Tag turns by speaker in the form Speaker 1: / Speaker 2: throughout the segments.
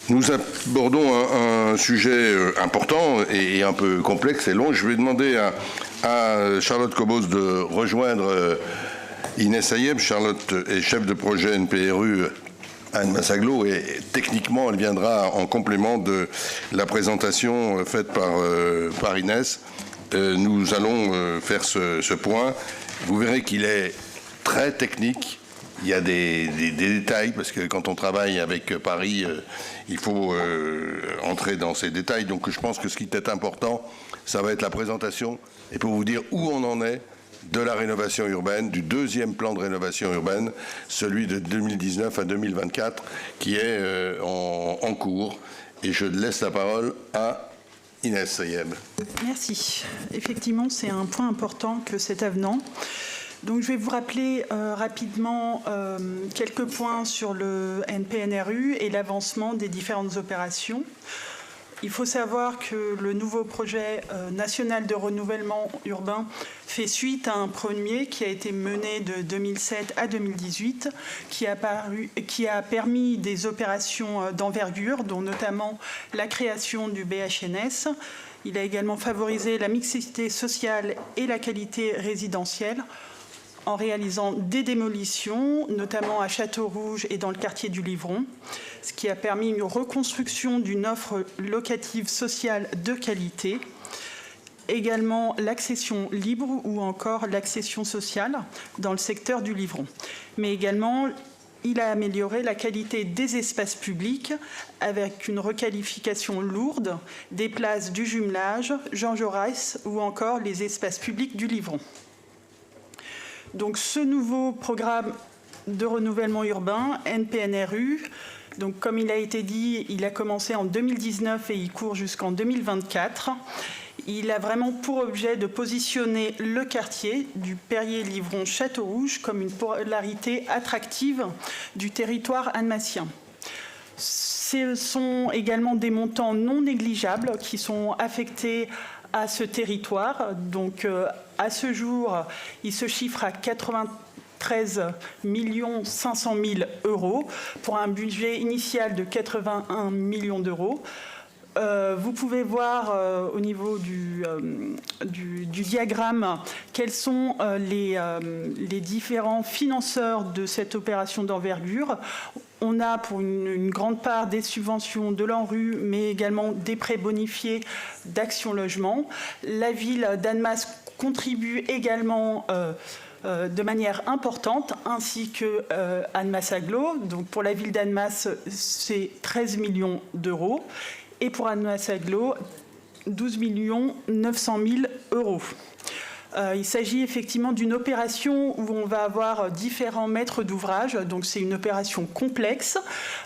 Speaker 1: Nous abordons un sujet important et un peu complexe et long. Je vais demander à Charlotte Cobos de rejoindre Inès Ayeb. Charlotte est chef de projet NPRU à Annemasse Agglo et techniquement elle viendra en complément de la présentation faite par Inès. Nous allons faire ce point. Vous verrez qu'il est très technique. Il y a des détails, parce que quand on travaille avec Paris, il faut entrer dans ces détails. Donc je pense que ce qui est important, ça va être la présentation, et pour vous dire où on en est de la rénovation urbaine, du deuxième plan de rénovation urbaine, celui de 2019 à 2024, qui est en cours. Et je laisse la parole à Inès Ayeb.
Speaker 2: Merci. Effectivement, c'est un point important que cet avenant. Donc, je vais vous rappeler rapidement quelques points sur le NPNRU et l'avancement des différentes opérations. Il faut savoir que le nouveau projet national de renouvellement urbain fait suite à un premier qui a été mené de 2007 à 2018, qui a permis des opérations d'envergure, dont notamment la création du BHNS. Il a également favorisé la mixité sociale et la qualité résidentielle, en réalisant des démolitions, notamment à Château-Rouge et dans le quartier du Livron, ce qui a permis une reconstruction d'une offre locative sociale de qualité, également l'accession libre ou encore l'accession sociale dans le secteur du Livron. Mais également, il a amélioré la qualité des espaces publics avec une requalification lourde des places du jumelage, Jean Jaurès ou encore les espaces publics du Livron. Donc, ce nouveau programme de renouvellement urbain, NPNRU, donc, comme il a été dit, il a commencé en 2019 et il court jusqu'en 2024. Il a vraiment pour objet de positionner le quartier du Perrier-Livron-Château-Rouge comme une polarité attractive du territoire annemassien. Ce sont également des montants non négligeables qui sont affectés à ce territoire. Donc, à ce jour, il se chiffre à 93 500 000 € pour un budget initial de 81 millions d'euros. Vous pouvez voir au niveau du diagramme quels sont les différents financeurs de cette opération d'envergure. On a pour une grande part des subventions de l'ANRU, mais également des prêts bonifiés d'Action Logement. La ville d'Annemasse contribue également de manière importante, ainsi que Annemasse Agglo. Donc pour la ville d'Annemasse, c'est 13 millions d'euros. Et pour Annemasse Agglo, 12 900 000 €. Il s'agit effectivement d'une opération où on va avoir différents maîtres d'ouvrage. Donc c'est une opération complexe.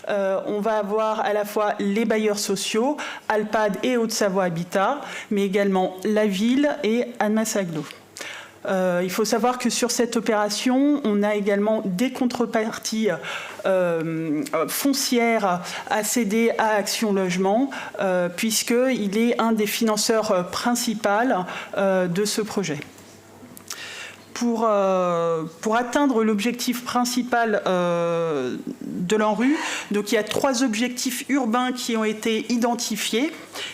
Speaker 2: On va avoir à la fois les bailleurs sociaux, Alpad et Haute-Savoie Habitat, mais également la ville et Annemasse Agglo. Il faut savoir que sur cette opération, on a également des contreparties foncières à céder à Action Logement, puisqu'il est un des financeurs principaux de ce projet. Pour atteindre l'objectif principal de l'ANRU, donc il y a 3 objectifs urbains qui ont été identifiés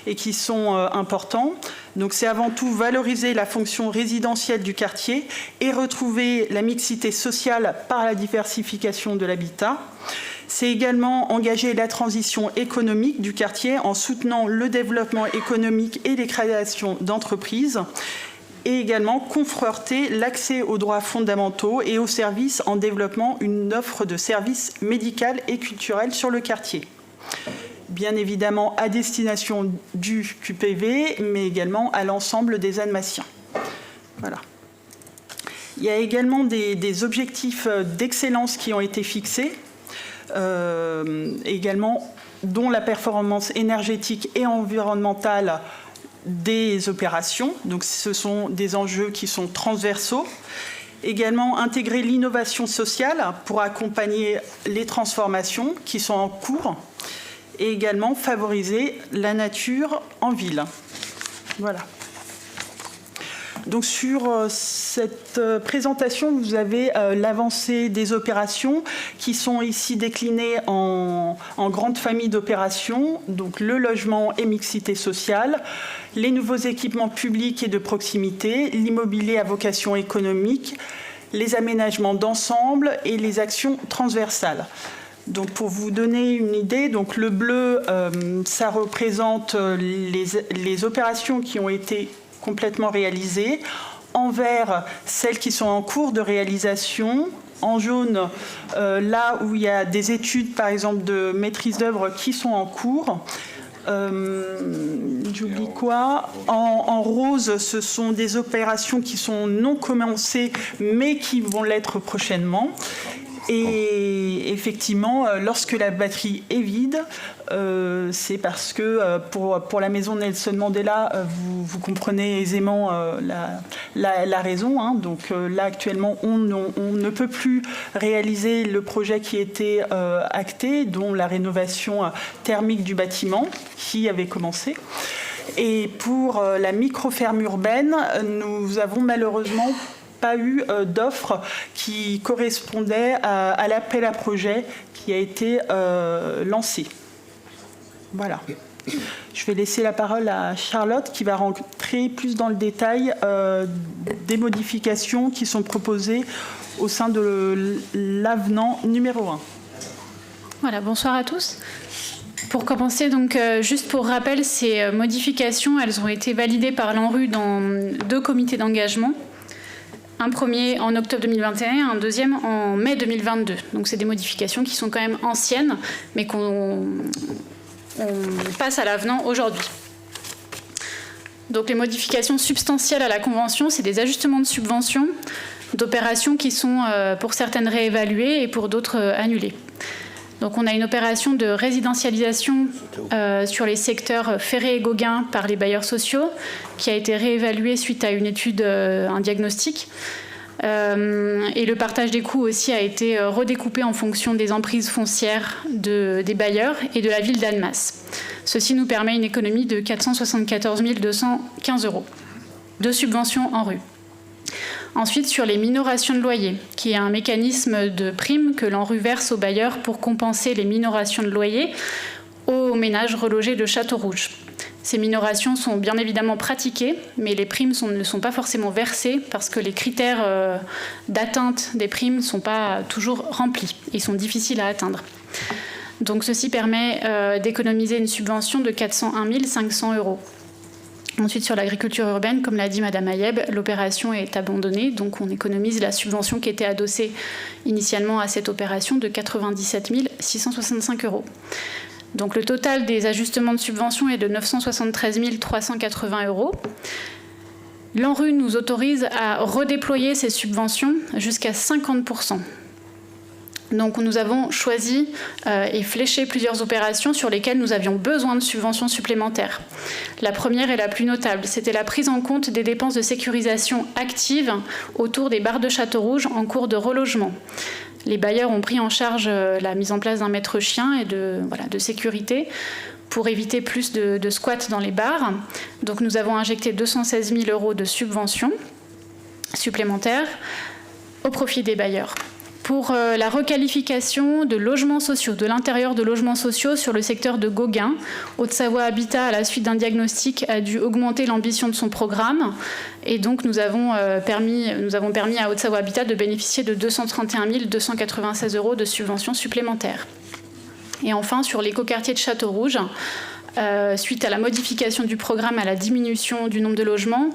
Speaker 2: et qui sont importants. Donc c'est avant tout valoriser la fonction résidentielle du quartier et retrouver la mixité sociale par la diversification de l'habitat. C'est également engager la transition économique du quartier en soutenant le développement économique et les créations d'entreprises. Et également conforter l'accès aux droits fondamentaux et aux services en développant une offre de services médicaux et culturels sur le quartier. Bien évidemment à destination du QPV, mais également à l'ensemble des Annemassiens. Voilà. Il y a également des objectifs d'excellence qui ont été fixés, également dont la performance énergétique et environnementale des opérations. Donc ce sont des enjeux qui sont transversaux. Également intégrer l'innovation sociale pour accompagner les transformations qui sont en cours et également favoriser la nature en ville. Voilà. Donc sur cette présentation, vous avez l'avancée des opérations qui sont ici déclinées en grandes familles d'opérations, donc le logement et mixité sociale, les nouveaux équipements publics et de proximité, l'immobilier à vocation économique, les aménagements d'ensemble et les actions transversales. Donc pour vous donner une idée, donc le bleu, ça représente les opérations qui ont été complètement réalisées. En vert, celles qui sont en cours de réalisation. En jaune, là où il y a des études, par exemple, de maîtrise d'œuvre qui sont en cours. J'oublie quoi. En rose, ce sont des opérations qui sont non commencées, mais qui vont l'être prochainement. Et effectivement, lorsque la batterie est vide, c'est parce que pour la maison Nelson Mandela, vous comprenez aisément la raison. Hein. Donc là, actuellement, on ne peut plus réaliser le projet qui était acté, dont la rénovation thermique du bâtiment qui avait commencé. Et pour la micro-ferme urbaine, nous avons malheureusement pas eu d'offre qui correspondait à l'appel à projet qui a été lancé. Voilà. Je vais laisser la parole à Charlotte qui va rentrer plus dans le détail des modifications qui sont proposées au sein de l'avenant numéro 1.
Speaker 3: Voilà, bonsoir à tous. Pour commencer, donc, juste pour rappel, ces modifications, elles ont été validées par l'ANRU dans 2 comités d'engagement. Un premier en octobre 2021 et un deuxième en mai 2022. Donc c'est des modifications qui sont quand même anciennes, mais qu'on passe à l'avenant aujourd'hui. Donc les modifications substantielles à la Convention, c'est des ajustements de subventions, d'opérations qui sont pour certaines réévaluées et pour d'autres annulées. Donc on a une opération de résidentialisation sur les secteurs Ferré et Gauguin par les bailleurs sociaux qui a été réévaluée suite à une étude, un diagnostic. Et le partage des coûts aussi a été redécoupé en fonction des emprises foncières des bailleurs et de la ville d'Annemasse. Ceci nous permet une économie de 474 215 € de subventions en rue. Ensuite, sur les minorations de loyer, qui est un mécanisme de prime que l'ANRU verse aux bailleurs pour compenser les minorations de loyer aux ménages relogés de Château-Rouge. Ces minorations sont bien évidemment pratiquées, mais les primes ne sont pas forcément versées parce que les critères d'atteinte des primes ne sont pas toujours remplis. Ils sont difficiles à atteindre. Donc ceci permet d'économiser une subvention de 401 500 €. Ensuite, sur l'agriculture urbaine, comme l'a dit Madame Ayeb, l'opération est abandonnée, donc on économise la subvention qui était adossée initialement à cette opération de 97 665 €. Donc le total des ajustements de subvention est de 973 380 €. L'ANRU nous autorise à redéployer ces subventions jusqu'à 50%. Donc nous avons choisi et fléché plusieurs opérations sur lesquelles nous avions besoin de subventions supplémentaires. La première et la plus notable, c'était la prise en compte des dépenses de sécurisation actives autour des bars de Château-Rouge en cours de relogement. Les bailleurs ont pris en charge la mise en place d'un maître-chien et de sécurité pour éviter plus de squats dans les bars. Donc nous avons injecté 216 000 € de subventions supplémentaires au profit des bailleurs. Pour la requalification de logements sociaux, de l'intérieur de logements sociaux sur le secteur de Gauguin, Haute-Savoie Habitat, à la suite d'un diagnostic, a dû augmenter l'ambition de son programme. Et donc, nous avons permis à Haute-Savoie Habitat de bénéficier de 231 296 € de subventions supplémentaires. Et enfin, sur l'écoquartier de Château-Rouge, suite à la modification du programme à la diminution du nombre de logements,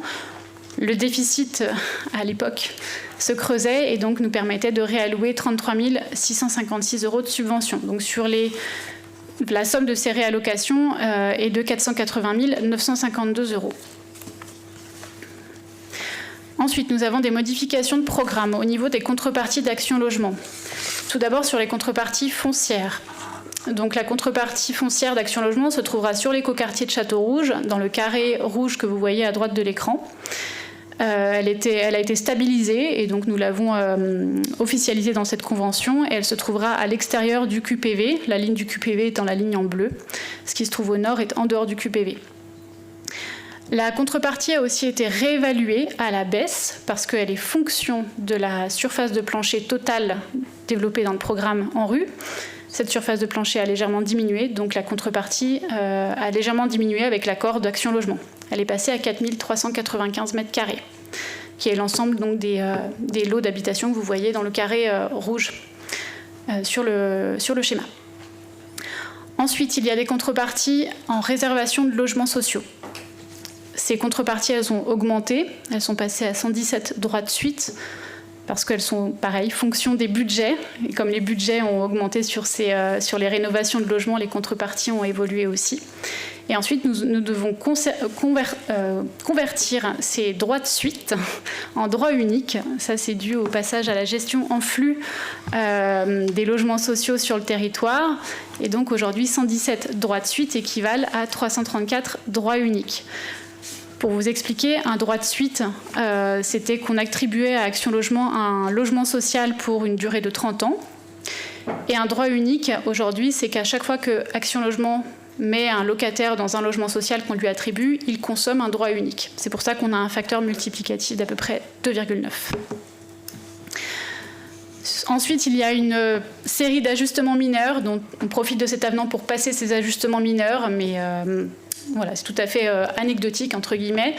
Speaker 3: le déficit, à l'époque, se creusait et donc nous permettait de réallouer 33 656 € de subventions. Donc sur la somme de ces réallocations est de 480 952 €. Ensuite, nous avons des modifications de programme au niveau des contreparties d'Action Logement. Tout d'abord sur les contreparties foncières. Donc la contrepartie foncière d'Action Logement se trouvera sur l'écoquartier de Château-Rouge, dans le carré rouge que vous voyez à droite de l'écran. Elle a été stabilisée et donc nous l'avons officialisée dans cette convention et elle se trouvera à l'extérieur du QPV, la ligne du QPV étant la ligne en bleu. Ce qui se trouve au nord est en dehors du QPV. La contrepartie a aussi été réévaluée à la baisse parce qu'elle est fonction de la surface de plancher totale développée dans le programme ANRU. Cette surface de plancher a légèrement diminué, donc la contrepartie a légèrement diminué avec l'accord d'Action Logement. Elle est passée à 4 395 mètres carrés, qui est l'ensemble donc des lots d'habitation que vous voyez dans le carré rouge sur le schéma. Ensuite, il y a des contreparties en réservation de logements sociaux. Ces contreparties, elles ont augmenté, elles sont passées à 117 droits de suite, parce qu'elles sont, pareil, fonction des budgets. Et comme les budgets ont augmenté sur les rénovations de logements, les contreparties ont évolué aussi. Et ensuite, nous devons convertir ces droits de suite en droits uniques. Ça, c'est dû au passage à la gestion en flux des logements sociaux sur le territoire. Et donc, aujourd'hui, 117 droits de suite équivalent à 334 droits uniques. Pour vous expliquer, un droit de suite, c'était qu'on attribuait à Action Logement un logement social pour une durée de 30 ans. Et un droit unique, aujourd'hui, c'est qu'à chaque fois que Action Logement met un locataire dans un logement social qu'on lui attribue, il consomme un droit unique. C'est pour ça qu'on a un facteur multiplicatif d'à peu près 2,9. Ensuite, il y a une série d'ajustements mineurs, dont on profite de cet avenant pour passer ces ajustements mineurs, mais voilà, c'est tout à fait anecdotique, entre guillemets.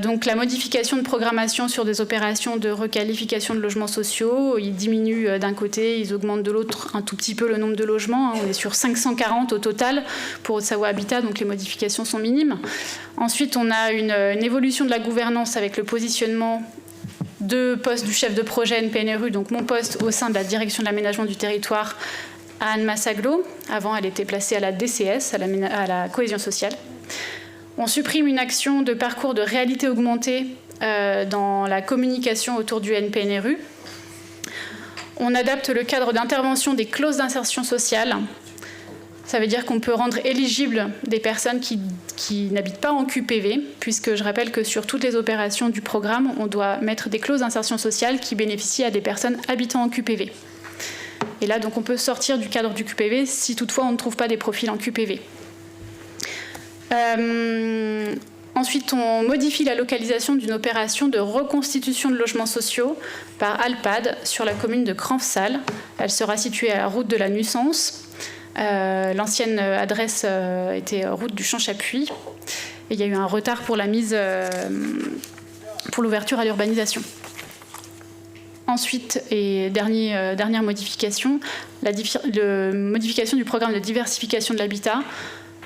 Speaker 3: Donc la modification de programmation sur des opérations de requalification de logements sociaux, ils diminuent d'un côté, ils augmentent de l'autre un tout petit peu le nombre de logements. On est sur 540 au total pour Haute-Savoie Habitat, donc les modifications sont minimes. Ensuite, on a une évolution de la gouvernance avec le positionnement de poste du chef de projet NPNRU, donc mon poste au sein de la direction de l'aménagement du territoire à Anne Massaglo. Avant, elle était placée à la DCS, à la cohésion sociale. On supprime une action de parcours de réalité augmentée dans la communication autour du NPNRU. On adapte le cadre d'intervention des clauses d'insertion sociale. Ça veut dire qu'on peut rendre éligibles des personnes qui n'habitent pas en QPV, puisque je rappelle que sur toutes les opérations du programme, on doit mettre des clauses d'insertion sociale qui bénéficient à des personnes habitant en QPV. Et là, donc, on peut sortir du cadre du QPV si toutefois on ne trouve pas des profils en QPV. Ensuite, on modifie la localisation d'une opération de reconstitution de logements sociaux par Alpad sur la commune de Cranfsal. Elle sera située à la route de la Nussance. L'ancienne adresse était route du Champ-Chapuis. Et il y a eu un retard pour la mise, pour l'ouverture à l'urbanisation. Ensuite, et dernière modification, la modification du programme de diversification de l'habitat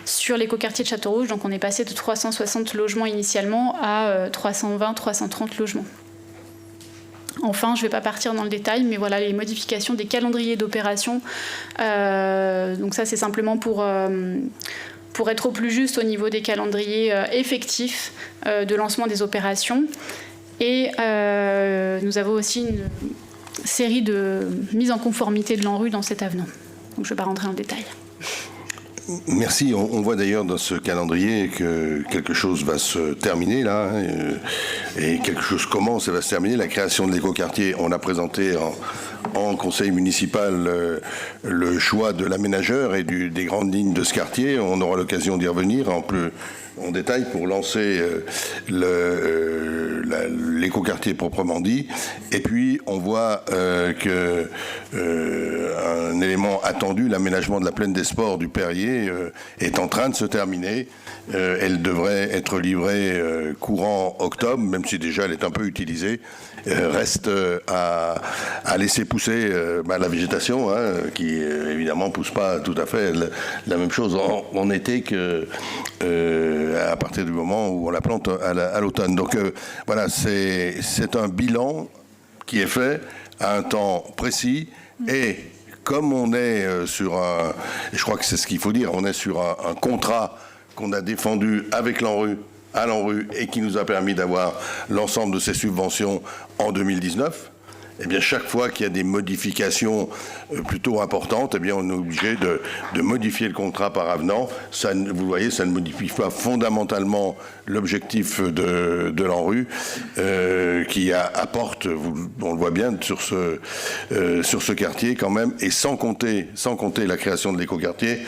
Speaker 3: sur l'écoquartier de Château-Rouge. Donc on est passé de 360 logements initialement à 320-330 logements. Enfin, je ne vais pas partir dans le détail, mais voilà les modifications des calendriers d'opération. Donc ça, c'est simplement pour être au plus juste au niveau des calendriers effectifs de lancement des opérations. Et nous avons aussi une série de mises en conformité de l'ANRU dans cet avenant. Donc je ne vais pas rentrer dans le détail.
Speaker 1: Merci. On voit d'ailleurs dans ce calendrier que quelque chose va se terminer là, et quelque chose commence et va se terminer. La création de l'écoquartier, on a présenté en conseil municipal le choix de l'aménageur et des grandes lignes de ce quartier. On aura l'occasion d'y revenir en détail pour lancer l'écoquartier proprement dit. Et puis on voit que un élément attendu, l'aménagement de la plaine des sports du Perrier, est en train de se terminer. Elle devrait être livrée courant octobre, même si déjà elle est un peu utilisée. Reste à laisser pousser la végétation, qui évidemment pousse pas tout à fait la même chose en été que à partir du moment où on la plante à l'automne. Donc voilà, c'est un bilan qui est fait à un temps précis, et comme on est sur et je crois que c'est ce qu'il faut dire, on est sur un contrat qu'on a défendu avec l'ANRU, à l'ANRU, et qui nous a permis d'avoir l'ensemble de ces subventions en 2019. eh bien, chaque fois qu'il y a des modifications plutôt importantes, eh bien, on est obligé de modifier le contrat par avenant. Ça, vous voyez, ça ne modifie pas fondamentalement l'objectif de l'ANRU, qui apporte, on le voit bien, sur ce quartier quand même, et sans compter la création de l'écoquartier,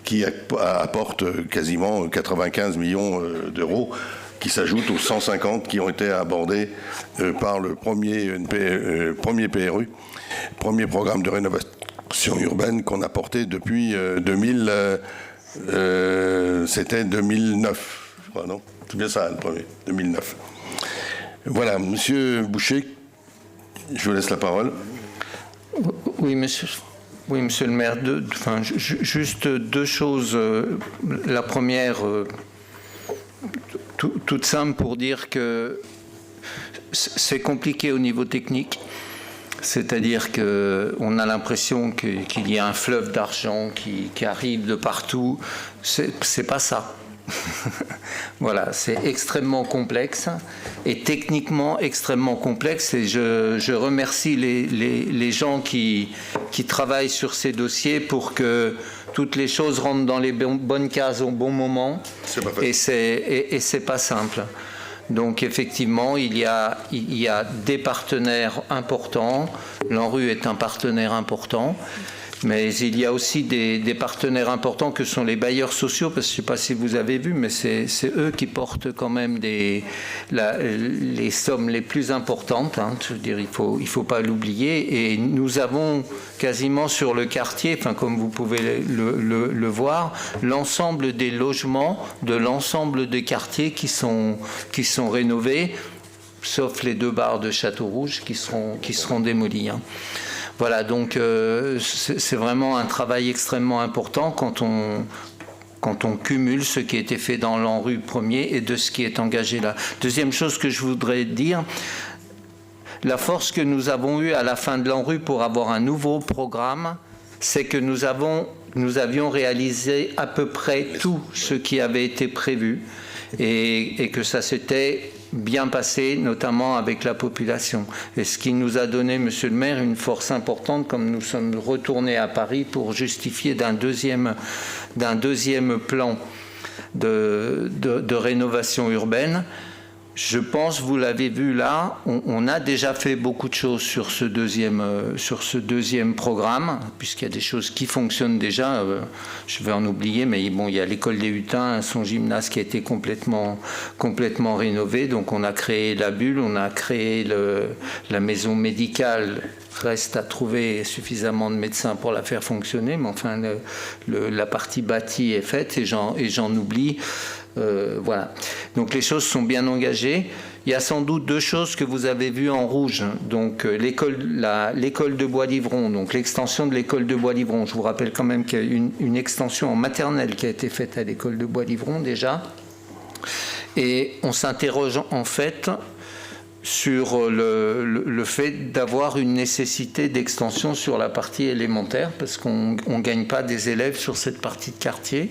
Speaker 1: qui apporte quasiment 95 millions d'euros, qui s'ajoutent aux 150 qui ont été abordés par le premier PRU, premier programme de rénovation urbaine qu'on a porté depuis c'était 2009, je crois, non? C'est bien ça, le premier, 2009. Voilà, Monsieur Boucher, je vous laisse la parole.
Speaker 4: Oui, monsieur le maire, juste deux choses. La première... toute simple pour dire que c'est compliqué au niveau technique, c'est-à-dire qu'on a l'impression qu'il y a un fleuve d'argent qui arrive de partout. C'est pas ça. Voilà, c'est extrêmement complexe et techniquement extrêmement complexe, et je remercie les gens qui travaillent sur ces dossiers pour que toutes les choses rentrent dans les bonnes cases au bon moment. Et c'est pas simple. Donc effectivement, il y a des partenaires importants. L'ANRU est un partenaire important. Mais il y a aussi des partenaires importants que sont les bailleurs sociaux, parce que je ne sais pas si vous avez vu, mais c'est eux qui portent quand même les sommes les plus importantes. Hein. Je veux dire, il faut pas l'oublier. Et nous avons quasiment sur le quartier, enfin comme vous pouvez le voir, l'ensemble des logements de l'ensemble des quartiers qui sont rénovés, sauf les 2 bars de Château-Rouge qui seront démolis. Hein. Voilà, donc c'est vraiment un travail extrêmement important quand on cumule ce qui a été fait dans l'ANRU premier et de ce qui est engagé là. Deuxième chose que je voudrais dire, la force que nous avons eue à la fin de l'ANRU pour avoir un nouveau programme, c'est que nous avions réalisé à peu près tout ce qui avait été prévu et que ça s'était bien passé, notamment avec la population. Et ce qui nous a donné, monsieur le maire, une force importante, comme nous sommes retournés à Paris pour justifier d'un deuxième plan de rénovation urbaine. Je pense, vous l'avez vu là, on a déjà fait beaucoup de choses sur ce deuxième programme, puisqu'il y a des choses qui fonctionnent déjà. Je vais en oublier, mais bon, il y a l'école des Hutins, son gymnase qui a été complètement rénové. Donc on a créé la bulle, on a créé la maison médicale. Reste à trouver suffisamment de médecins pour la faire fonctionner, mais enfin la partie bâtie est faite et j'en oublie. Voilà. Donc les choses sont bien engagées. Il y a sans doute 2 choses que vous avez vues en rouge. Donc l'école de Bois-Livron, donc l'extension de l'école de Bois-Livron. Je vous rappelle quand même qu'il y a une extension en maternelle qui a été faite à l'école de Bois-Livron déjà. Et on s'interroge en fait sur le fait d'avoir une nécessité d'extension sur la partie élémentaire, parce qu'on ne gagne pas des élèves sur cette partie de quartier.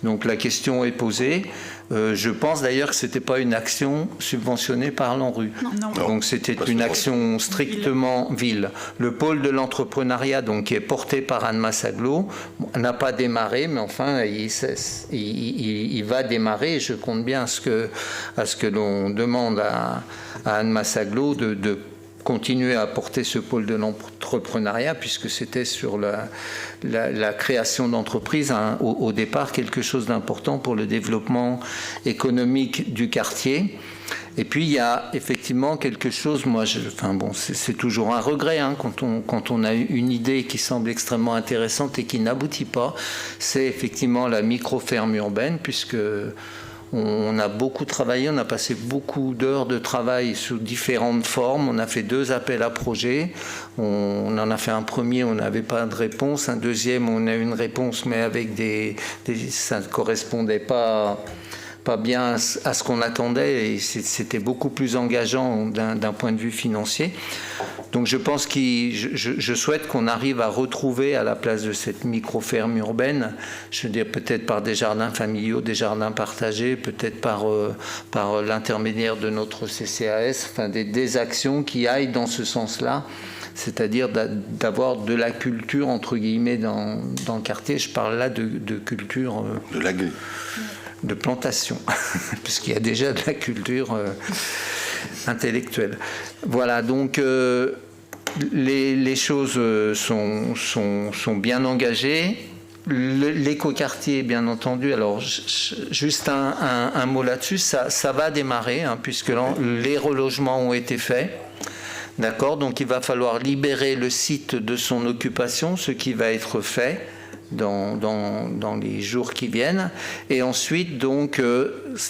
Speaker 4: Donc la question est posée. Je pense d'ailleurs que ce n'était pas une action subventionnée par l'ANRU. Donc c'était une action strictement ville. Le pôle de l'entrepreneuriat, donc, qui est porté par Anne Massaglo, n'a pas démarré, mais enfin il va démarrer. Je compte bien à ce que l'on demande à Anne Massaglo de continuer à porter ce pôle de l'entrepreneuriat, puisque c'était sur la création d'entreprises, hein, au départ quelque chose d'important pour le développement économique du quartier. Et puis il y a effectivement quelque chose, c'est toujours un regret, hein, quand on a une idée qui semble extrêmement intéressante et qui n'aboutit pas, c'est effectivement la micro-ferme urbaine, puisque on a beaucoup travaillé, on a passé beaucoup d'heures de travail sous différentes formes. On a fait 2 appels à projets. On en a fait un premier, on n'avait pas de réponse. Un deuxième, on a eu une réponse, mais avec ça ne correspondait pas bien à ce qu'on attendait, et c'était beaucoup plus engageant d'un point de vue financier. Donc je pense je souhaite qu'on arrive à retrouver à la place de cette micro-ferme urbaine, je veux dire peut-être par des jardins familiaux, des jardins partagés, peut-être par l'intermédiaire de notre CCAS, enfin des actions qui aillent dans ce sens-là, c'est-à-dire d'avoir de la culture entre guillemets dans le quartier. Je parle là de culture de plantation, puisqu'il y a déjà de la culture intellectuelle. Voilà, donc les choses sont bien engagées. L'écoquartier, bien entendu, alors juste un mot là-dessus, ça va démarrer, hein, puisque les relogements ont été faits. D'accord, donc il va falloir libérer le site de son occupation, ce qui va être fait dans les jours qui viennent, et ensuite donc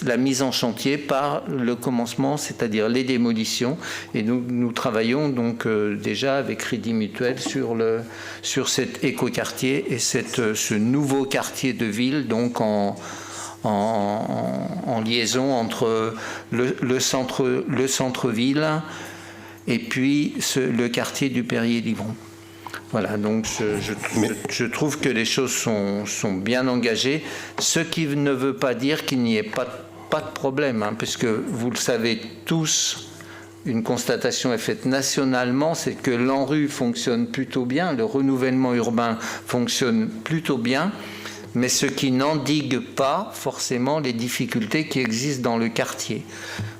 Speaker 4: la mise en chantier par le commencement, c'est-à-dire les démolitions, et nous travaillons donc déjà avec Crédit Mutuel sur cet écoquartier et ce nouveau quartier de ville, donc en liaison entre le centre-ville et puis le quartier du Perrier-Livron. Voilà, donc je trouve que les choses sont bien engagées, ce qui ne veut pas dire qu'il n'y ait pas de problème, hein, puisque vous le savez tous, une constatation est faite nationalement, c'est que l'ANRU fonctionne plutôt bien, le renouvellement urbain fonctionne plutôt bien, mais ce qui n'endigue pas forcément les difficultés qui existent dans le quartier.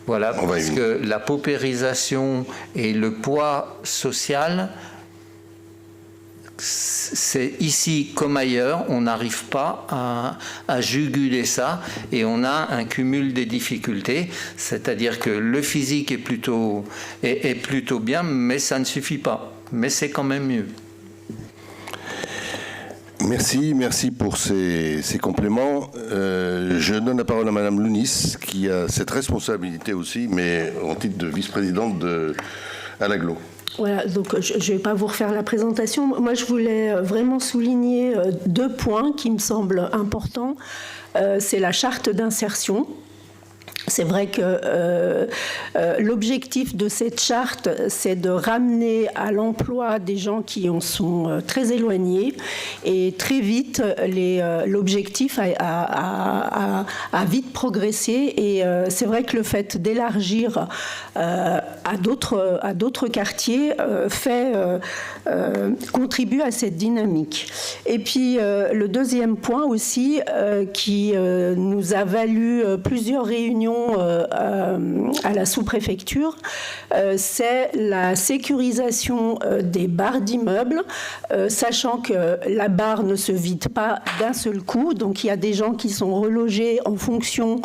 Speaker 4: Voilà, parce que la paupérisation et le poids social, c'est ici comme ailleurs, on n'arrive pas à juguler ça, et on a un cumul des difficultés, c'est-à-dire que le physique est plutôt bien, mais ça ne suffit pas, mais c'est quand même mieux.
Speaker 1: Merci pour ces compléments. Je donne la parole à Madame Lounis, qui a cette responsabilité aussi, mais en titre de vice-présidente à l'Aglo.
Speaker 5: Voilà, donc je ne vais pas vous refaire la présentation. Moi, je voulais vraiment souligner 2 points qui me semblent importants. C'est la charte d'insertion. C'est vrai que l'objectif de cette charte, c'est de ramener à l'emploi des gens qui en sont très éloignés, et très vite, l'objectif a vite progressé, et c'est vrai que le fait d'élargir à d'autres quartiers contribue à cette dynamique. Et puis le deuxième point aussi qui nous a valu plusieurs réunions à la sous-préfecture, c'est la sécurisation des barres d'immeubles, sachant que la barre ne se vide pas d'un seul coup, donc il y a des gens qui sont relogés en fonction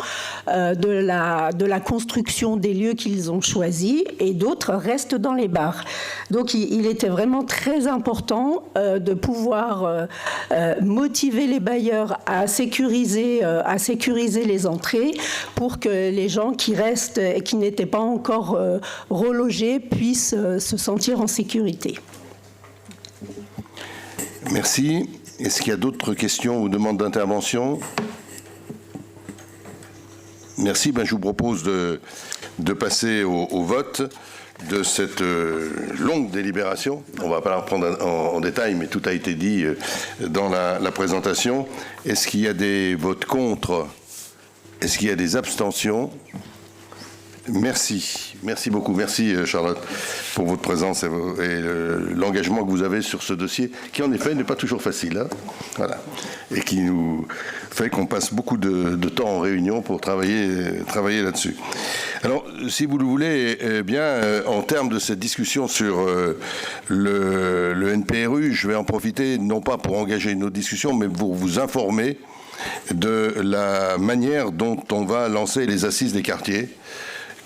Speaker 5: de la construction des lieux qu'ils ont choisis, et d'autres restent dans les barres. Donc il était vraiment très important de pouvoir motiver les bailleurs à sécuriser les entrées, pour que les gens qui restent et qui n'étaient pas encore relogés puissent se sentir en sécurité.
Speaker 1: Merci. Est-ce qu'il y a d'autres questions ou demandes d'intervention? Merci. Je vous propose de passer au vote de cette longue délibération. On ne va pas la reprendre en détail, mais tout a été dit dans la présentation. Est-ce qu'il y a des votes contre? Est-ce qu'il y a des abstentions? Merci beaucoup. Merci Charlotte pour votre présence et l'engagement que vous avez sur ce dossier, qui en effet n'est pas toujours facile, hein, voilà, et qui nous fait qu'on passe beaucoup de temps en réunion pour travailler là-dessus. Alors, si vous le voulez, en termes de cette discussion sur le NPRU, je vais en profiter, non pas pour engager une autre discussion, mais pour vous informer de la manière dont on va lancer les assises des quartiers,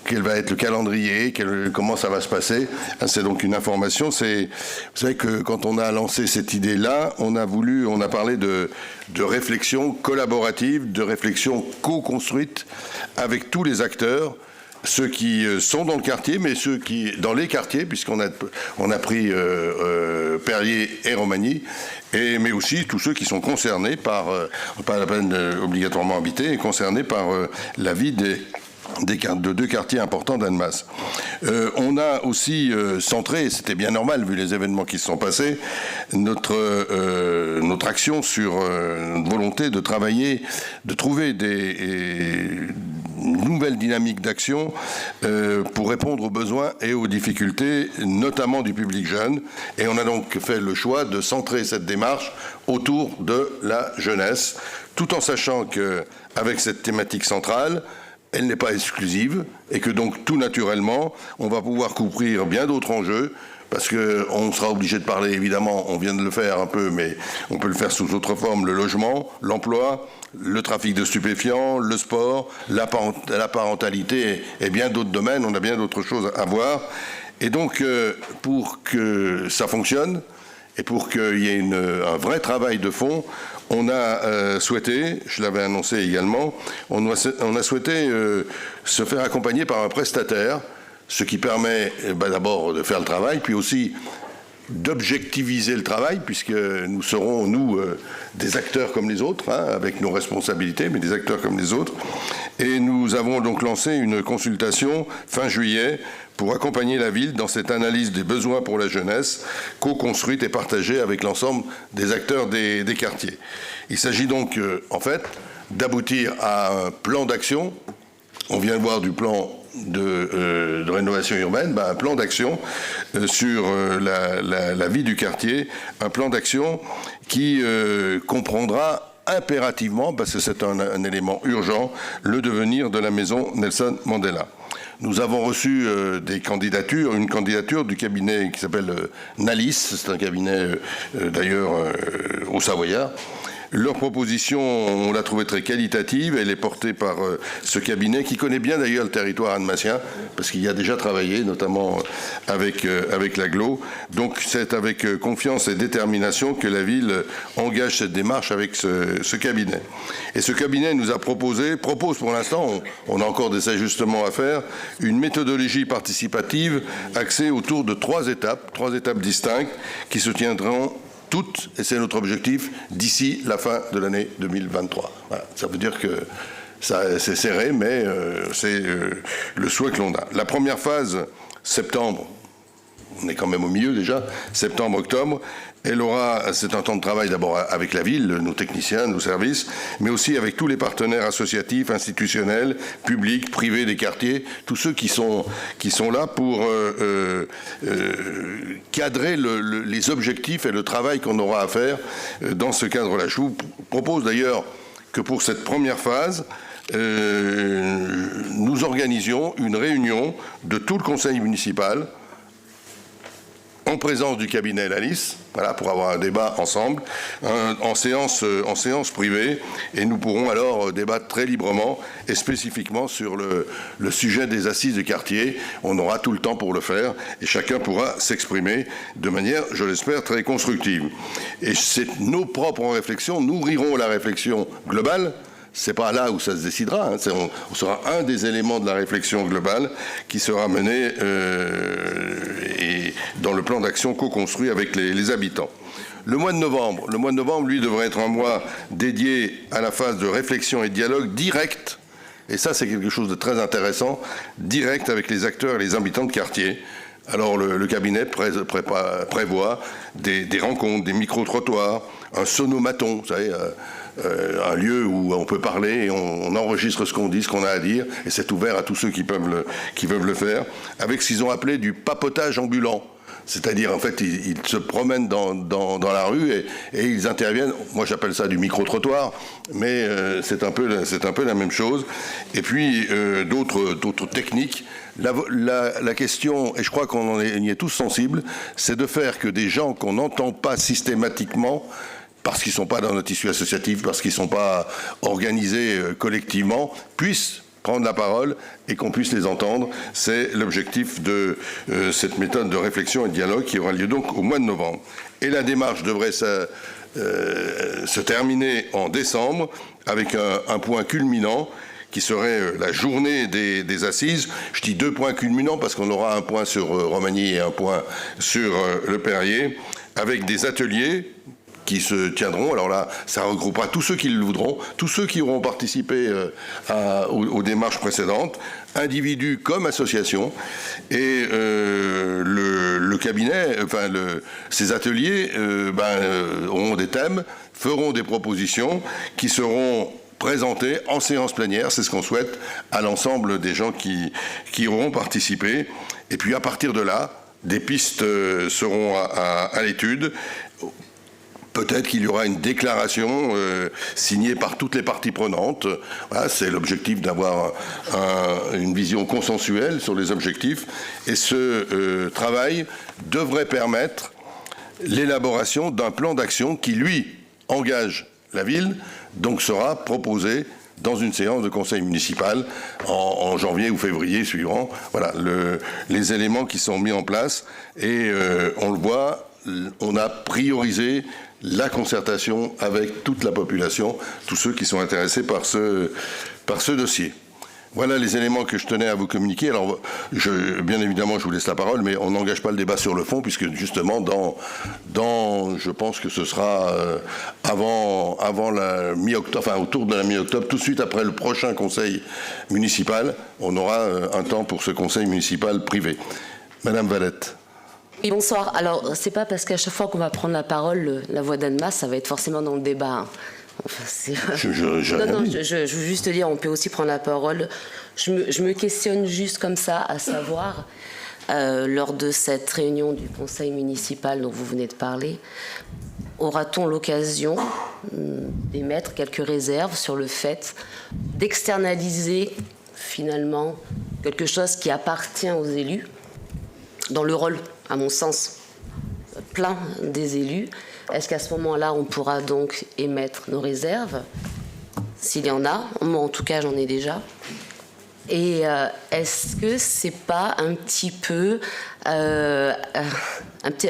Speaker 1: quel va être le calendrier, comment ça va se passer. C'est donc une information. Vous savez que quand on a lancé cette idée-là, on a parlé de réflexion collaborative, de réflexion co-construite avec tous les acteurs, ceux qui sont dans le quartier, mais ceux qui dans les quartiers, puisqu'on a pris Perrier et Romagny, mais aussi tous ceux qui sont concernés par, pas la peine obligatoirement habités, et concernés par la vie de deux quartiers importants d'Annemasse. On a aussi centré, et c'était bien normal vu les événements qui se sont passés, notre action sur notre volonté de travailler, de trouver une nouvelle dynamique d'action pour répondre aux besoins et aux difficultés, notamment du public jeune. Et on a donc fait le choix de centrer cette démarche autour de la jeunesse, tout en sachant qu'avec cette thématique centrale, elle n'est pas exclusive et que donc tout naturellement, on va pouvoir couvrir bien d'autres enjeux parce qu'on sera obligé de parler, évidemment, on vient de le faire un peu, mais on peut le faire sous autre forme, le logement, l'emploi, le trafic de stupéfiants, le sport, la parentalité et bien d'autres domaines. On a bien d'autres choses à voir. Et donc, pour que ça fonctionne et pour qu'il y ait un vrai travail de fond, on a souhaité, je l'avais annoncé également, on a souhaité se faire accompagner par un prestataire, ce qui permet d'abord de faire le travail, puis aussi d'objectiviser le travail, puisque nous serons, nous, des acteurs comme les autres, hein, avec nos responsabilités, mais des acteurs comme les autres. Et nous avons donc lancé une consultation fin juillet pour accompagner la ville dans cette analyse des besoins pour la jeunesse, co-construite et partagée avec l'ensemble des acteurs des quartiers. Il s'agit donc, en fait, d'aboutir à un plan d'action. On vient de voir du plan de rénovation urbaine, un plan d'action sur la vie du quartier, un plan d'action qui comprendra impérativement, parce que c'est un élément urgent, le devenir de la maison Nelson Mandela. Nous avons reçu une candidature du cabinet qui s'appelle Nalis, c'est un cabinet d'ailleurs au Savoyard. Leur proposition, on l'a trouvée très qualitative. Elle est portée par ce cabinet qui connaît bien d'ailleurs le territoire annemassien, parce qu'il y a déjà travaillé, notamment avec l'Agglo. Donc c'est avec confiance et détermination que la ville engage cette démarche avec ce cabinet. Et ce cabinet nous propose pour l'instant, on a encore des ajustements à faire, une méthodologie participative axée autour de trois étapes distinctes qui se tiendront toutes, et c'est notre objectif, d'ici la fin de l'année 2023. Voilà. Ça veut dire que c'est serré, mais c'est le souhait que l'on a. La première phase, septembre, on est quand même au milieu déjà, septembre-octobre, c'est un temps de travail d'abord avec la ville, nos techniciens, nos services, mais aussi avec tous les partenaires associatifs, institutionnels, publics, privés des quartiers, tous ceux qui sont là pour cadrer les objectifs et le travail qu'on aura à faire dans ce cadre-là. Je vous propose d'ailleurs que pour cette première phase, nous organisions une réunion de tout le conseil municipal en présence du cabinet Nalis, voilà, pour avoir un débat ensemble, en séance privée, et nous pourrons alors débattre très librement et spécifiquement sur le sujet des assises du quartier. On aura tout le temps pour le faire, et chacun pourra s'exprimer de manière, je l'espère, très constructive. Et c'est nos propres réflexions, nourriront la réflexion globale. C'est pas là où ça se décidera, hein. On sera un des éléments de la réflexion globale qui sera menée et dans le plan d'action co-construit avec les habitants. Le mois de novembre, lui, devrait être un mois dédié à la phase de réflexion et de dialogue direct, et ça c'est quelque chose de très intéressant, direct avec les acteurs et les habitants de quartier. Alors le cabinet prévoit des rencontres, des micro-trottoirs, un sonomaton, vous savez, un lieu où on peut parler et on enregistre ce qu'on dit, ce qu'on a à dire, et c'est ouvert à tous ceux qui peuvent le faire, avec ce qu'ils ont appelé du papotage ambulant. C'est-à-dire, en fait, ils se promènent dans la rue et ils interviennent. Moi, j'appelle ça du micro-trottoir, mais c'est un peu la même chose. Et puis, d'autres techniques. La question, et je crois qu'on y est tous sensibles, c'est de faire que des gens qu'on n'entend pas systématiquement, parce qu'ils ne sont pas dans notre tissu associatif, parce qu'ils ne sont pas organisés collectivement, puissent prendre la parole et qu'on puisse les entendre. C'est l'objectif de cette méthode de réflexion et de dialogue qui aura lieu donc au mois de novembre. Et la démarche devrait se terminer en décembre avec un point culminant qui serait la journée des assises. Je dis 2 points culminants parce qu'on aura un point sur Romagny et un point sur le Perrier, avec des ateliers qui se tiendront. Alors là, ça regroupera tous ceux qui le voudront, tous ceux qui auront participé aux démarches précédentes, individus comme associations, et le cabinet, enfin ces ateliers auront des thèmes, feront des propositions qui seront présentées en séance plénière, c'est ce qu'on souhaite à l'ensemble des gens qui auront participé. Et puis à partir de là, des pistes seront à l'étude. Peut-être qu'il y aura une déclaration signée par toutes les parties prenantes. Voilà, c'est l'objectif d'avoir une vision consensuelle sur les objectifs. Et ce travail devrait permettre l'élaboration d'un plan d'action qui, lui, engage la ville, donc sera proposé dans une séance de conseil municipal en janvier ou février suivant. Voilà les éléments qui sont mis en place. Et on le voit, on a priorisé la concertation avec toute la population, tous ceux qui sont intéressés par ce dossier. Voilà les éléments que je tenais à vous communiquer. Alors, bien évidemment, je vous laisse la parole, mais on n'engage pas le débat sur le fond, puisque justement, je pense que ce sera avant la mi-octobre, enfin autour de la mi-octobre, tout de suite après le prochain conseil municipal, on aura un temps pour ce conseil municipal privé. Madame Valette.
Speaker 6: Oui, bonsoir. Alors, c'est pas parce qu'à chaque fois qu'on va prendre la parole, la voix d'Annemasse, ça va être forcément dans le débat. Hein. Enfin, je veux juste dire, on peut aussi prendre la parole. Je me questionne juste comme ça, à savoir, lors de cette réunion du conseil municipal dont vous venez de parler, aura-t-on l'occasion d'émettre quelques réserves sur le fait d'externaliser finalement quelque chose qui appartient aux élus, dans le rôle, à mon sens, plein des élus? Est-ce qu'à ce moment-là, on pourra donc émettre nos réserves, s'il y en a? Moi, en tout cas, j'en ai déjà. Et est-ce que c'est pas un petit peu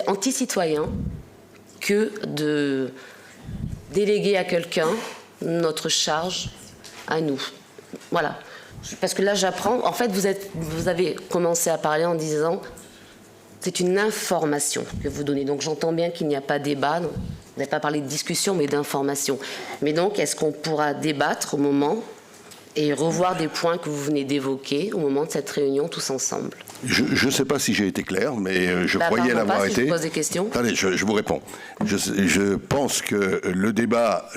Speaker 6: anti-citoyen que de déléguer à quelqu'un notre charge à nous? Voilà. Parce que là, j'apprends. En fait, vous avez commencé à parler en disant... C'est une information que vous donnez. Donc j'entends bien qu'il n'y a pas débat. Vous n'avez pas parlé de discussion, mais d'information. Mais donc, est-ce qu'on pourra débattre au moment et revoir des points que vous venez d'évoquer au moment de cette réunion tous ensemble?
Speaker 1: Je ne sais pas si j'ai été clair, mais je croyais l'avoir été.
Speaker 6: Je vous pose des questions.
Speaker 1: Attendez, je vous réponds. Je pense que le débat,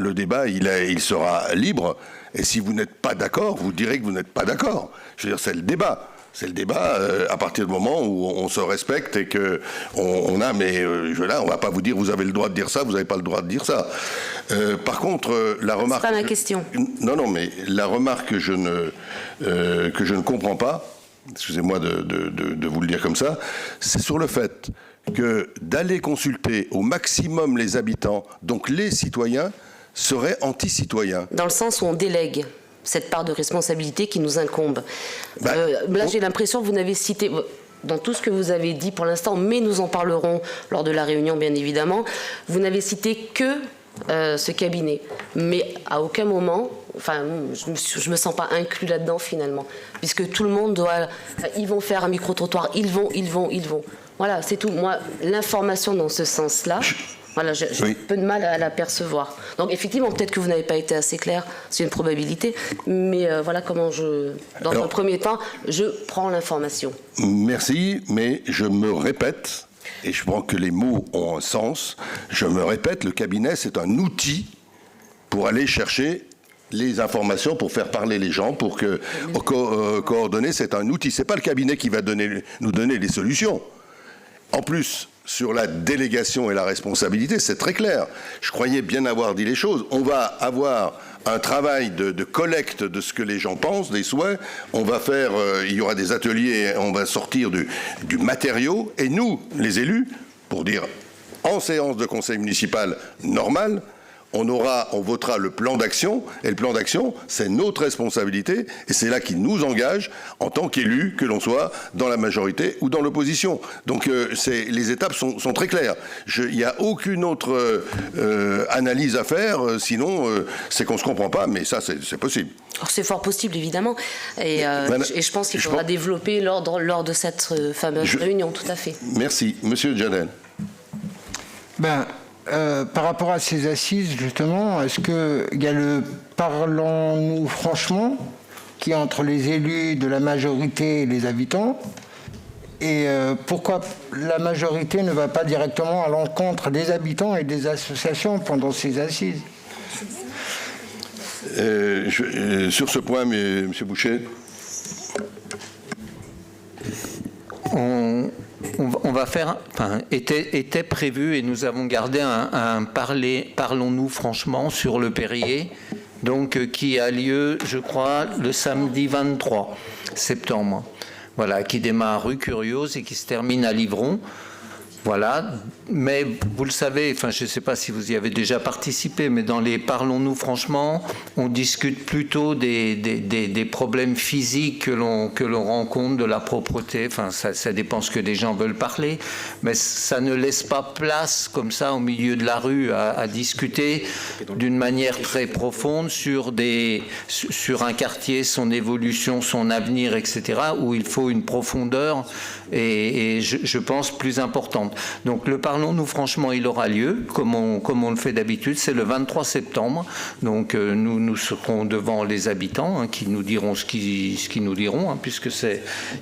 Speaker 1: il sera libre. Et si vous n'êtes pas d'accord, vous direz que vous n'êtes pas d'accord. Je veux dire, c'est le débat. C'est le débat à partir du moment où on se respecte et que on a, mais là, on va pas vous dire vous avez le droit de dire ça, vous n'avez pas le droit de dire ça. Par contre, la remarque.
Speaker 6: C'est pas ma question.
Speaker 1: Non, mais la remarque que je ne comprends pas, excusez-moi de vous le dire comme ça, c'est sur le fait que d'aller consulter au maximum les habitants, donc les citoyens, serait anti-citoyen.
Speaker 6: Dans le sens où on délègue cette part de responsabilité qui nous incombe. Là, j'ai l'impression que vous n'avez cité, dans tout ce que vous avez dit pour l'instant, mais nous en parlerons lors de la réunion, bien évidemment, vous n'avez cité que ce cabinet. Mais à aucun moment, enfin, je me sens pas inclus là-dedans, finalement, puisque tout le monde doit... Ils vont faire un micro-trottoir, ils vont. Voilà, c'est tout. Moi, l'information dans ce sens-là... Voilà, j'ai un peu de mal à l'apercevoir. Donc effectivement, peut-être que vous n'avez pas été assez clair, c'est une probabilité, mais voilà comment dans un premier temps, je prends l'information.
Speaker 1: Merci, mais je me répète, et je pense que les mots ont un sens, je me répète, le cabinet, c'est un outil pour aller chercher les informations, pour faire parler les gens, pour que coordonner, c'est un outil. C'est pas le cabinet qui va nous donner les solutions. En plus, sur la délégation et la responsabilité, c'est très clair. Je croyais bien avoir dit les choses. On va avoir un travail de collecte de ce que les gens pensent, des souhaits. On va faire, il y aura des ateliers, on va sortir du matériau. Et nous, les élus, pour dire en séance de conseil municipal normal, on votera le plan d'action, et le plan d'action, c'est notre responsabilité, et c'est là qu'il nous engage en tant qu'élus, que l'on soit dans la majorité ou dans l'opposition. Donc les étapes sont très claires. Il n'y a aucune autre analyse à faire, sinon c'est qu'on ne se comprend pas, mais ça c'est possible.
Speaker 6: C'est fort possible, évidemment, et je pense qu'il faudra développer lors de cette fameuse réunion, tout à fait.
Speaker 1: Merci. Monsieur Djadel.
Speaker 7: Par rapport à ces assises, justement, est-ce qu'il y a le parlons-nous franchement qui est entre les élus de la majorité et les habitants? Et pourquoi la majorité ne va pas directement à l'encontre des habitants et des associations pendant ces assises?
Speaker 1: Sur ce point, M. Boucher.
Speaker 4: On va faire, était prévu, et nous avons gardé un parlons-nous franchement sur le Périer, donc qui a lieu, je crois, le samedi 23 septembre. Voilà, qui démarre rue Curieuse et qui se termine à Livron. Voilà, mais vous le savez, je ne sais pas si vous y avez déjà participé, mais dans les parlons-nous franchement, on discute plutôt des problèmes physiques que l'on rencontre, de la propreté, ça dépend ce que les gens veulent parler, mais ça ne laisse pas place comme ça au milieu de la rue à discuter d'une manière très profonde sur un quartier, son évolution, son avenir, etc., où il faut une profondeur et je pense plus importante. Donc le parlons-nous franchement, il aura lieu, comme on le fait d'habitude, c'est le 23 septembre. Donc nous serons devant les habitants qui nous diront ce qu'ils nous diront, puisque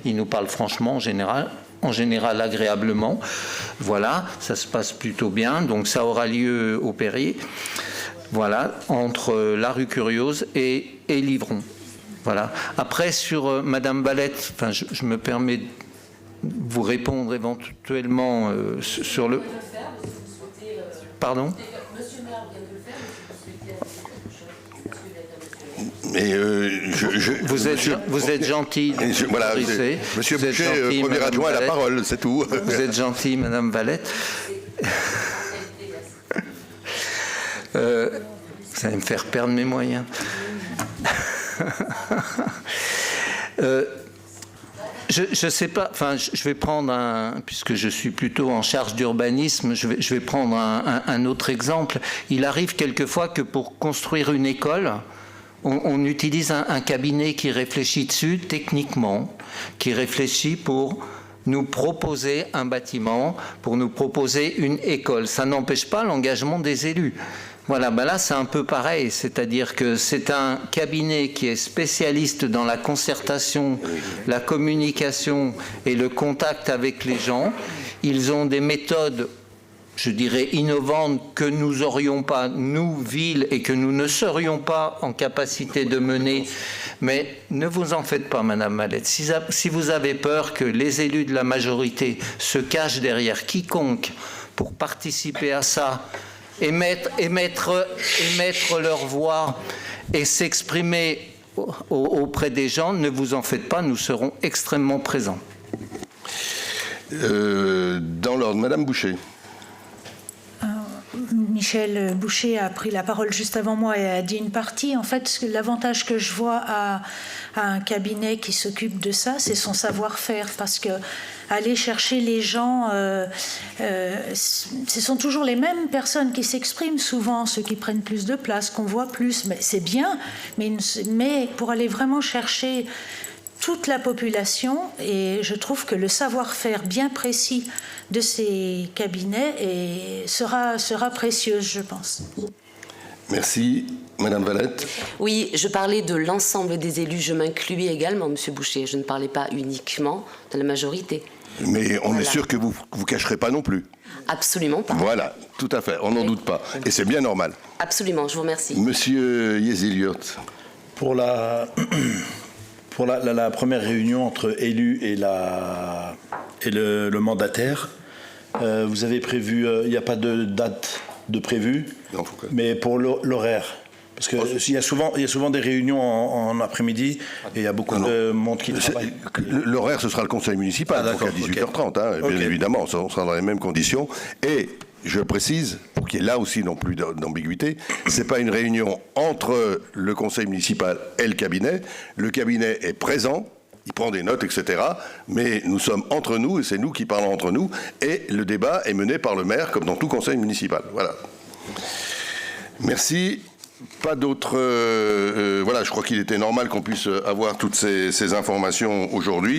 Speaker 4: ils nous parlent franchement en général agréablement. Voilà, ça se passe plutôt bien. Donc ça aura lieu au Périer, voilà, entre la rue Curieuse et Livron. Voilà. Après, sur Madame Valette, je me permets vous répondre éventuellement sur le... Pardon ?
Speaker 6: Monsieur le maire vient de le faire, mais
Speaker 4: vous êtes gentil.
Speaker 1: Voilà, Monsieur Boucher, premier adjoint à la parole, c'est tout.
Speaker 4: Vous êtes gentil, Madame Valette. Vous allez me faire perdre mes moyens. Je ne sais pas, je vais prendre puisque je suis plutôt en charge d'urbanisme, je vais prendre un autre exemple. Il arrive quelquefois que pour construire une école, on utilise un cabinet qui réfléchit dessus techniquement, qui réfléchit pour nous proposer un bâtiment, pour nous proposer une école. Ça n'empêche pas l'engagement des élus. Voilà, là c'est un peu pareil, c'est-à-dire que c'est un cabinet qui est spécialiste dans la concertation, la communication et le contact avec les gens. Ils ont des méthodes, je dirais, innovantes que nous n'aurions pas, nous, ville, et que nous ne serions pas en capacité de mener. Mais ne vous en faites pas, Madame Valette. Si vous avez peur que les élus de la majorité se cachent derrière quiconque pour participer à ça, émettre leur voix et s'exprimer auprès des gens, ne vous en faites pas, nous serons extrêmement présents.
Speaker 1: Dans l'ordre, Madame Boucher.
Speaker 8: Michel Boucher a pris la parole juste avant moi et a dit une partie. En fait, l'avantage que je vois à un cabinet qui s'occupe de ça, c'est son savoir-faire, parce que aller chercher les gens, ce sont toujours les mêmes personnes qui s'expriment, souvent ceux qui prennent plus de place, qu'on voit plus, mais c'est bien, mais pour aller vraiment chercher toute la population, et je trouve que le savoir-faire bien précis de ces cabinets sera précieux, je pense.
Speaker 1: Merci. Madame Valette.
Speaker 6: Oui, je parlais de l'ensemble des élus, je m'incluais également, Monsieur Boucher, je ne parlais pas uniquement de la majorité.
Speaker 1: Mais on est sûr que vous ne cacherez pas non plus.
Speaker 6: Absolument pas.
Speaker 1: Voilà, tout à fait, on n'en doute pas. Et c'est bien normal.
Speaker 6: Absolument, je vous remercie.
Speaker 1: Monsieur Yeziliot.
Speaker 9: Pour la première réunion entre élus et le mandataire, vous avez prévu, il n'y a pas de date de prévu, non, mais pour l'horaire. Parce qu'il y a souvent des réunions en après-midi et il y a beaucoup de monde qui travaille.
Speaker 1: L'horaire, ce sera le conseil municipal, donc à 18h30, bien évidemment, on sera dans les mêmes conditions. Et je précise, pour pour qu'il y ait là aussi non plus d'ambiguïté, c'est pas une réunion entre le conseil municipal et le cabinet. Le cabinet est présent, il prend des notes, etc. Mais nous sommes entre nous, et c'est nous qui parlons entre nous, et le débat est mené par le maire, comme dans tout conseil municipal. Voilà. Merci. Pas d'autres... voilà, je crois qu'il était normal qu'on puisse avoir toutes ces informations aujourd'hui.